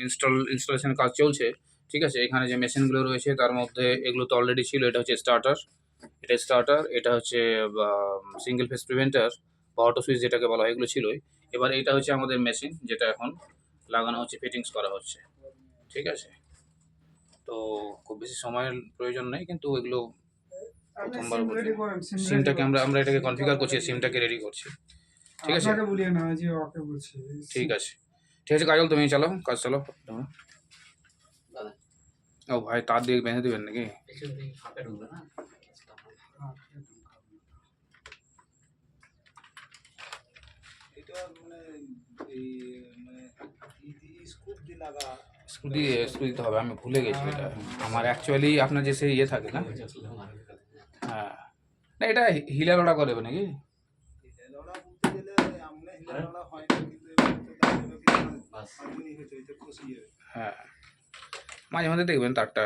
Installation কাজ চলছে, ঠিক আছে। এখানে যে মেশিনগুলো রয়েছে তার মধ্যে এগুলো তো অলরেডি ছিল। এটা হচ্ছে স্টার্টার, এটা হচ্ছে সিঙ্গেল ফেস প্রিভেন্টার বা অটো সুইচ যেটাকে বলা হয়, এগুলো ছিলই। এবার এটা হচ্ছে আমাদের মেশিন যেটা এখন লাগানো হচ্ছে, ফিটিংস করা হচ্ছে, ঠিক আছে। তো খুব বেশি সময়ের প্রয়োজন নেই, কিন্তু এগুলো প্রথমবার বলছি। সিমটাকে আমরা এটাকে কনফিগার করছি, সিমটাকে রেডি করছি, ঠিক আছে। আপনাকে বলিয়ে না যে ওকে বলছি। ঠিক আছে, ঠিক আছে কাজল, তুমি চালাও, কাজ চালাও। ও ভাই, তার দিয়ে বেঁধে দেবেন নাকি? স্ক্রু দিতে হবে, আমি ভুলে গেছি এটা। আমার অ্যাকচুয়ালি আপনার যে সেই ইয়ে থাকে না, হ্যাঁ, না এটা হিলালোড়া করে দেবে নাকি? হ্যাঁ, মাঝে মাঝে দেখবেন তারটা